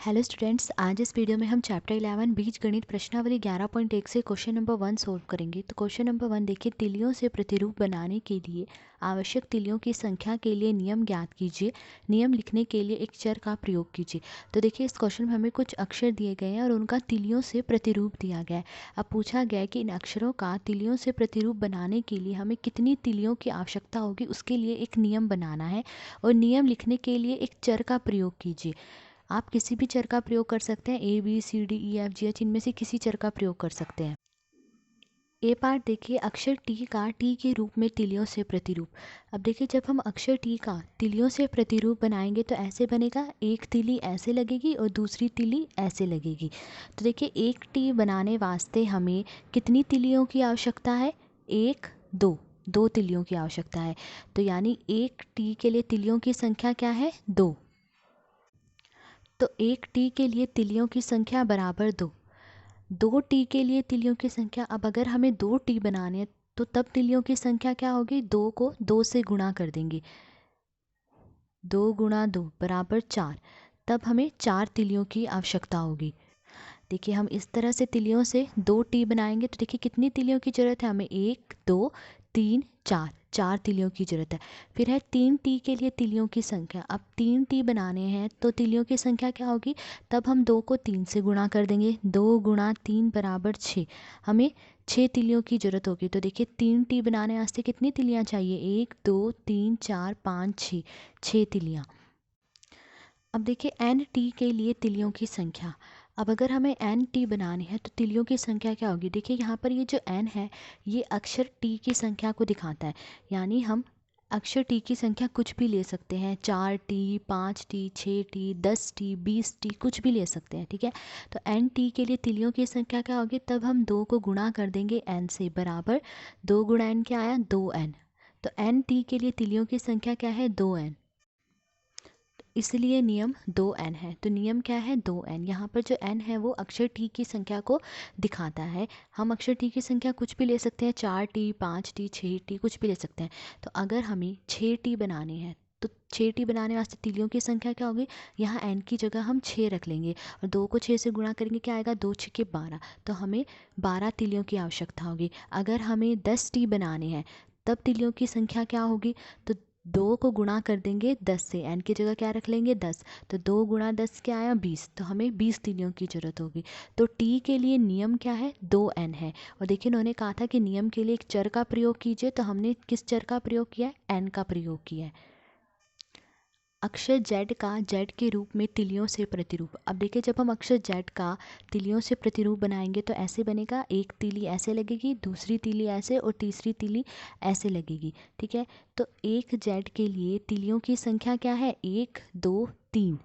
Hello students, आज इस video में हम चैप्टर 11 बीजगणित प्रश्नावली 11.1 से क्वेश्चन नंबर 1 सोल्व करेंगे। तो क्वेश्चन नंबर 1 देखिए, तिलियों से प्रतिरूप बनाने के लिए आवश्यक तिलियों की संख्या के लिए नियम ज्ञात कीजिए। नियम लिखने के लिए एक चर का प्रयोग कीजिए। तो देखिए, इस क्वेश्चन में हमें कुछ अक्षर दिए गए हैं और उनका तिलियों से प्रतिरूप दिया गया है। अब पूछा गया है कि इन अक्षरों का तिलियों से प्रतिरूप बनाने के लिए हमें कितनी तिलियों की आवश्यकता होगी, उसके लिए एक नियम बनाना है और नियम लिखने के लिए एक चर का प्रयोग कीजिए। आप किसी भी चर का प्रयोग कर सकते हैं, A B C D E F G H, इनमें से किसी चर का प्रयोग कर सकते हैं। ए पार्ट देखिए, अक्षर टी का टी के रूप में तिलियों से प्रतिरूप। अब देखिए, जब हम अक्षर टी का तिलियों से प्रतिरूप बनाएंगे तो ऐसे बनेगा, एक तिली ऐसे लगेगी और दूसरी तिली ऐसे लगेगी। तो देखिए, एक टी बनाने वास्ते हमें कितनी तिलियों की आवश्यकता है? एक, दो तिलियों की आवश्यकता है। तो यानी एक टी के लिए तिलियों की संख्या क्या है? दो। तो एक टी के लिए तिलियों की संख्या बराबर दो टी के लिए तिलियों की संख्या। अब अगर हमें दो टी बनाने हैं तो तब तिलियों की संख्या क्या होगी? दो को दो से गुणा कर देंगे, 2 × 2 बराबर 4। तब हमें 4 तिलियों की आवश्यकता होगी। देखिए, हम इस तरह से तिलियों से दो टी बनाएंगे तो देखिए कितनी तिलियों की जरूरत है हमें? 1 2 3 4, 4 तिलियों की जरूरत है। फिर है 3 टी के लिए तिलियों की संख्या। अब 3 टी बनाने हैं तो तिलियों की संख्या क्या होगी? तब हम 2 को 3 से गुणा कर देंगे, 2 × 3 बराबर 6। हमें 6 तिलियों की जरूरत होगी। तो देखिए, 3 टी बनाने वास्ते कितनी तिलियाँ चाहिए? 1 2 3 4 5 6, 6 तिलियाँ। अब देखिए, एन टी के लिए तिलियों की संख्या। अब अगर हमें एन टी बनानी है तो तिलियों की संख्या क्या होगी? देखिए, यहाँ पर ये जो एन है ये अक्षर टी की संख्या को दिखाता है। यानी हम अक्षर टी की संख्या कुछ भी ले सकते हैं, 4 T 5 T 6 T 10 T 20 T, कुछ भी ले सकते हैं। ठीक है, तो एन टी के लिए तिलियों की संख्या क्या होगी? तब हम 2 को गुणा कर देंगे एन से, बराबर 2 × एन क्या आया? 2n। तो एन टी के लिए तिलियों की संख्या क्या है? 2n। इसलिए नियम 2n है। तो नियम क्या है? 2n। यहाँ पर जो n है वो अक्षर t की संख्या को दिखाता है। हम अक्षर t की संख्या कुछ भी ले सकते हैं, 4 टी 5 टी 6 टी, कुछ भी ले सकते हैं। तो अगर हमें 6 टी बनाने हैं तो 6 टी बनाने वास्ते तिलियों की संख्या क्या होगी? यहाँ n की जगह हम 6 रख लेंगे और 2 को 6 से गुणा करेंगे, क्या आएगा? 2 6 के 12। तो हमें 12 तिलियों की आवश्यकता होगी। अगर हमें 10 टी बनाने हैं तब तिलियों की संख्या क्या होगी? तो 2 को गुणा कर देंगे 10 से, n की जगह क्या रख लेंगे? 10। तो 2 × 10 क्या आया? 20। तो हमें 20 तिलियों की जरूरत होगी। तो t के लिए नियम क्या है? 2n है। और देखिए, उन्होंने कहा था कि नियम के लिए एक चर का प्रयोग कीजिए, तो हमने किस चर का प्रयोग किया है? n का प्रयोग किया है। अक्षर z का z के रूप में तिलियों से प्रतिरूप। अब देखिए, जब हम अक्षर z का तिलियों से प्रतिरूप बनाएंगे तो ऐसे बनेगा, एक तिली ऐसे लगेगी, दूसरी तिली ऐसे और तीसरी तिली ऐसे लगेगी। ठीक है, तो एक z के लिए तिलियों की संख्या क्या है? 1 2 3।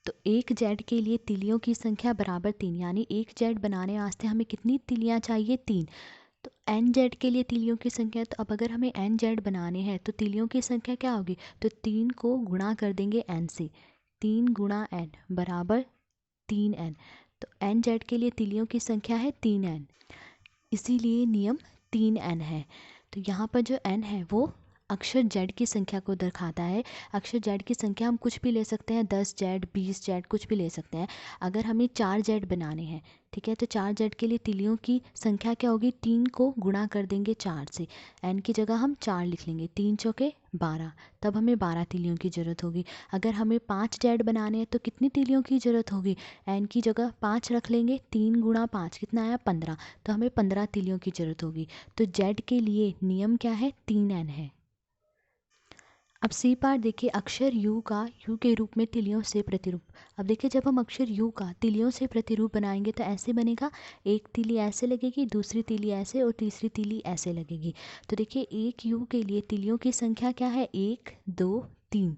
तो एक z के लिए तिलियों की संख्या बराबर 3। यानी एक z बनाने वास्ते हमें कितनी तिलियाँ चाहिए? 3। तो एन जेड के लिए तिलियों की संख्या, तो अब अगर हमें एन जेड बनाने हैं तो तिलियों की संख्या क्या होगी? तो 3 को गुणा कर देंगे एन से, 3 × एन बराबर 3n। तो एन जेड के लिए तिलियों की संख्या है 3n, इसीलिए नियम 3n है। तो यहाँ पर जो n है वो अक्षर z की संख्या को दिखाता है। अक्षर z की संख्या हम कुछ भी ले सकते हैं, 10z 20z, कुछ भी ले सकते हैं। अगर हमें 4z बनाने हैं, ठीक है, तो 4z के लिए तिलियों की संख्या क्या होगी? 3 को गुणा कर देंगे 4 से, n की जगह हम 4 लिख लेंगे, 3 चौके 12। तब हमें 12 तिलियों की ज़रूरत होगी। अगर हमें 5z बनाने हैं तो कितनी तिलियों की ज़रूरत होगी? n की जगह 5 रख लेंगे, 3 × 5 कितना आया? 15। तो हमें 15 तिलियों की ज़रूरत होगी। तो z के लिए नियम क्या है? 3n है। अब सी पार्ट देखिए, अक्षर u का u के रूप में तिलियों से प्रतिरूप। अब देखिए, जब हम अक्षर u का तिलियों से प्रतिरूप बनाएंगे तो ऐसे बनेगा, एक तिली ऐसे लगेगी, दूसरी तिली ऐसे और तीसरी तिली ऐसे लगेगी। तो देखिए, एक u के लिए तिलियों की संख्या क्या है? 1 2 3।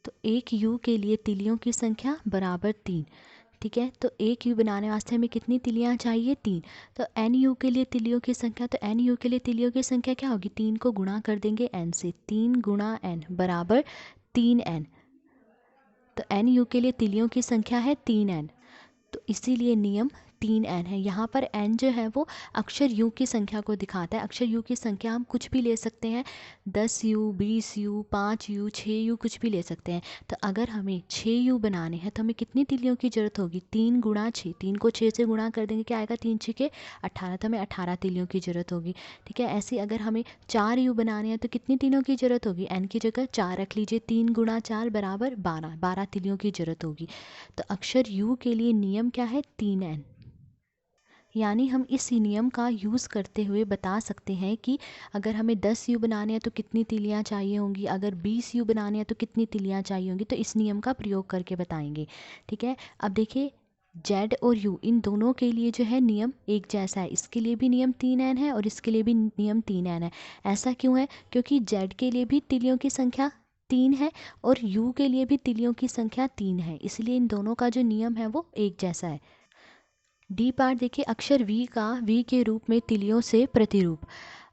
तो एक u के लिए तिलियों की संख्या बराबर 3। ठीक है, तो एक यू बनाने वास्ते हमें कितनी तिलियाँ चाहिए? 3। तो एन यू के लिए तिलियों की संख्या, तो एन यू के लिए तिलियों की संख्या क्या होगी? 3 को गुणा कर देंगे एन से, 3 × एन बराबर 3n। तो एन यू के लिए तिलियों की संख्या है 3n, तो इसीलिए नियम 3n है। यहाँ पर n जो है वो अक्षर u की संख्या को दिखाता है। अक्षर u की संख्या हम कुछ भी ले सकते हैं, 10u, 20u, 5u, 6u, कुछ भी ले सकते हैं। तो अगर हमें 6u बनाने हैं तो हमें कितनी तिलियों की ज़रूरत होगी? 3 गुणा 6, 3 को 6 से गुणा कर देंगे, क्या आएगा? 3 6 के 18, तो हमें 18 तिलियों की ज़रूरत होगी। ठीक है, ऐसे अगर हमें 4u बनाने हैं तो कितनी तिलियों की ज़रूरत होगी? n की जगह 4 रख लीजिए, 3 गुणा 4 बराबर 12, 12 तिलियों की ज़रूरत होगी। तो अक्षर u के लिए नियम क्या है? 3n। यानी हम इस नियम का यूज़ करते हुए बता सकते हैं कि अगर हमें 10 यू बनाने हैं तो कितनी तिलियाँ चाहिए होंगी, अगर 20 यू बनाने हैं तो कितनी तिलियाँ चाहिए होंगी। तो इस नियम का प्रयोग करके बताएंगे। ठीक है, अब देखिए जेड और यू इन दोनों के लिए जो है नियम एक जैसा है। इसके लिए भी नियम 3n है और इसके लिए भी नियम 3n है। ऐसा क्यों है? क्योंकि जेड के लिए भी तिलियों की संख्या 3 है और यू के लिए भी तिलियों की संख्या 3 है, इसलिए इन दोनों का जो नियम है वो एक जैसा है। डी पार्ट देखिए, अक्षर वी का वी के रूप में तिलियों से प्रतिरूप।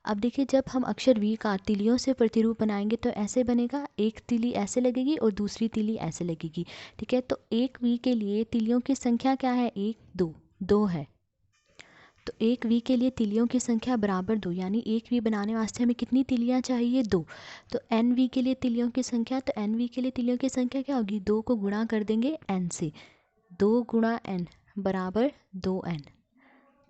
अब देखिए जब हम अक्षर वी का तिलियों से प्रतिरूप बनाएंगे तो ऐसे बनेगा, एक तिली ऐसे लगेगी और दूसरी तिली ऐसे लगेगी। ठीक है, तो एक वी के लिए तिलियों की संख्या क्या है? 1 2 2 है। तो एक वी के लिए तिलियों की संख्या बराबर 2, यानी एक वी बनाने वास्ते हमें कितनी तिलियाँ चाहिए? 2। तो एन वी के लिए तिलियों की संख्या, तो एन वी के लिए तिलियों की संख्या क्या होगी? 2 को गुणा कर देंगे n से, 2 गुणा n बराबर 2n।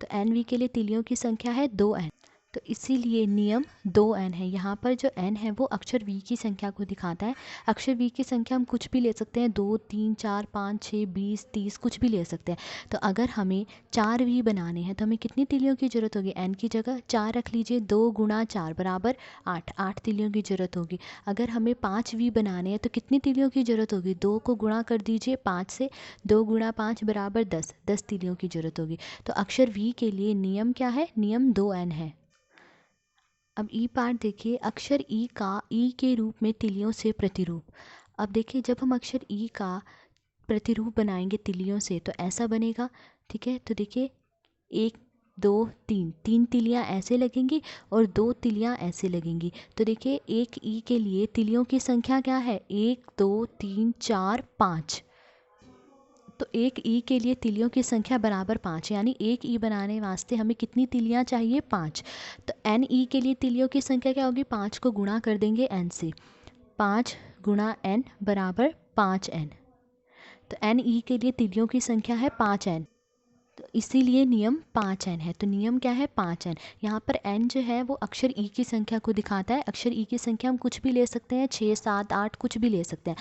तो एन वी के लिए तिलियों की संख्या है 2n, तो इसीलिए नियम 2n है। यहाँ पर जो n है वो अक्षर v की संख्या को दिखाता है। अक्षर v की संख्या हम कुछ भी ले सकते हैं, 2 3 4 5 6 20 30 कुछ भी ले सकते हैं। तो अगर हमें 4v बनाने हैं तो हमें कितनी तिलियों की ज़रूरत होगी? n की जगह 4 रख लीजिए, 2 गुणा 4 बराबर 8, 8 तिलियों की ज़रूरत होगी। अगर हमें 5v बनाने हैं तो कितनी तिलियों की ज़रूरत होगी? 2 को गुणा कर दीजिए 5 से, 2 गुणा 5 बराबर 10, 10 तिलियों की ज़रूरत होगी। तो अक्षर v के लिए नियम क्या है? नियम 2n है। अब ई पार्ट देखिए, अक्षर ई का ई के रूप में तिलियों से प्रतिरूप। अब देखिए जब हम अक्षर ई का प्रतिरूप बनाएंगे तिलियों से तो ऐसा बनेगा। ठीक है, तो देखिए 1 2 3, 3 तिलियाँ ऐसे लगेंगी और 2 तिलियाँ ऐसे लगेंगी। तो देखिए एक ई के लिए तिलियों की संख्या क्या है? 1 2 3 4 5। तो एक ई के लिए तिलियों की संख्या बराबर 5, यानी एक ई बनाने वास्ते हमें कितनी तिलियाँ चाहिए? 5। तो एन ई के लिए तिलियों की संख्या क्या होगी? 5 को गुणा कर देंगे n से, 5 गुणा n बराबर 5n। तो एन ई के लिए तिलियों की संख्या है 5n, तो इसीलिए नियम 5n है। तो नियम क्या है? 5n। यहाँ पर n जो है वो अक्षर ई की संख्या को दिखाता है। अक्षर ई की संख्या हम कुछ भी ले सकते हैं, 6 7 8 कुछ भी ले सकते हैं।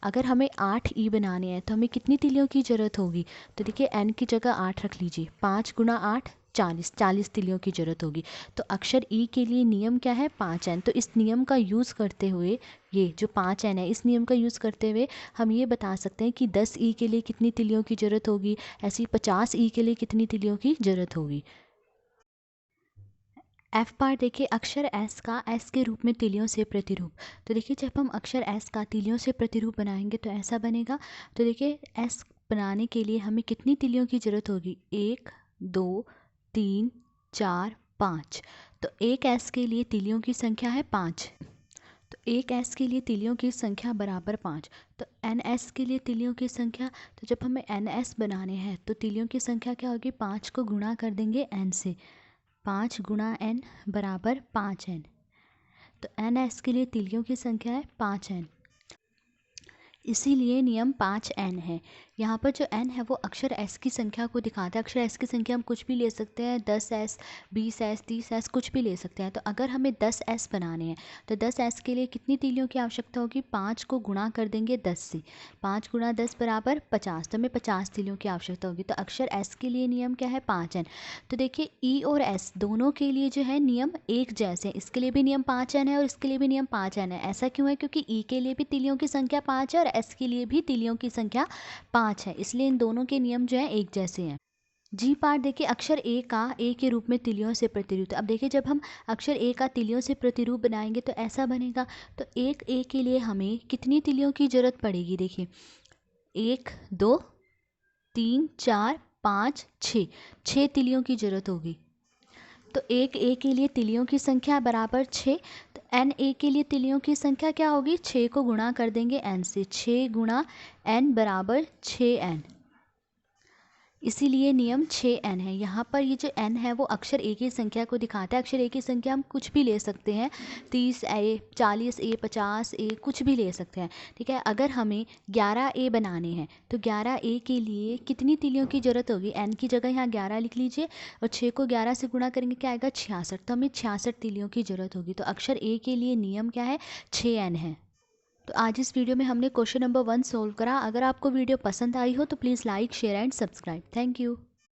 अगर हमें 8 ई बनाने हैं तो हमें कितनी तिलियों की ज़रूरत होगी? तो देखिए n की जगह 8 रख लीजिए, 5 गुणा 8 40, 40 तिलियों की ज़रूरत होगी। तो अक्षर ई के लिए नियम क्या है? 5n। तो इस नियम का यूज़ करते हुए, ये जो 5n है इस नियम का यूज़ करते हुए हम ये बता सकते हैं कि 10 ई के लिए कितनी तिलियों की ज़रूरत होगी, ऐसी 50 ई के लिए कितनी तिलियों की ज़रूरत होगी। एफ पार्ट देखिए, अक्षर एस का एस के रूप में तिलियों से प्रतिरूप। तो देखिए जब हम अक्षर एस का तिलियों से प्रतिरूप बनाएंगे तो ऐसा बनेगा। तो देखिए एस बनाने के लिए हमें कितनी तिलियों की ज़रूरत होगी? 1 2 3 4 5। तो एक एस के लिए तिलियों की संख्या है 5। तो एक एस के लिए तिलियों की संख्या बराबर 5। तो एन एस के लिए तिलियों की संख्या, तो जब हमें एन एस बनाने हैं तो तिलियों की संख्या क्या होगी? 5 को गुणा कर देंगे n से, 5 गुणा n बराबर 5n। तो एन एस के लिए तिलियों की संख्या है 5n, इसीलिए नियम 5n है। यहाँ पर जो n है वो अक्षर s की संख्या को दिखाता है। अक्षर s की संख्या हम कुछ भी ले सकते हैं, 10s 20s 30s कुछ भी ले सकते हैं। तो अगर हमें 10s बनाने हैं तो 10s के लिए कितनी तिलियों की आवश्यकता होगी? 5 को गुणा कर देंगे 10 से, 5 गुणा 10 बराबर 50, तो हमें 50 तिलियों की आवश्यकता होगी। तो अक्षर s के लिए नियम क्या है? 5n। तो देखिए e और s दोनों के लिए जो है नियम एक जैसे हैं। इसके लिए भी नियम 5n है और इसके लिए भी नियम 5n है। ऐसा क्यों है? क्योंकि e के लिए भी तिलियों की संख्या 5 है और s के लिए भी तिलियों की संख्या 5 है, इसलिए इन दोनों के नियम जो है एक जैसे हैं। जी पार्ट देखिए, अक्षर ए का ए के रूप में तिलियों से प्रतिरूप। अब देखिए जब हम अक्षर ए का तिलियों से प्रतिरूप बनाएंगे तो ऐसा बनेगा। तो एक ए के लिए हमें कितनी तिलियों की ज़रूरत पड़ेगी? देखिए 1 2 3 4 5 6, 6 तिलियों की ज़रूरत होगी। तो एक ए के लिए तिलियों की संख्या बराबर 6। तो एन ए के लिए तिलियों की संख्या क्या होगी? 6 को गुणा कर देंगे n से, 6 गुणा n बराबर 6n। इसीलिए नियम 6n है। यहाँ पर ये जो n है वो अक्षर a की संख्या को दिखाता है। अक्षर a की संख्या हम कुछ भी ले सकते हैं, 30a, 40a, 50a, कुछ भी ले सकते हैं, ठीक है। अगर हमें 11a बनाने हैं तो 11a के लिए कितनी तीलियों की ज़रूरत होगी? n की जगह यहाँ 11 लिख लीजिए और 6 को 11 से गुणा करेंगे, क्या आएगा? 66। तो हमें 66 तीलियों की ज़रूरत होगी। तो अक्षर a के लिए नियम क्या है? 6n है। तो आज इस वीडियो में हमने क्वेश्चन नंबर 1 सोल्व करा। अगर आपको वीडियो पसंद आई हो तो please like, share and subscribe. Thank you.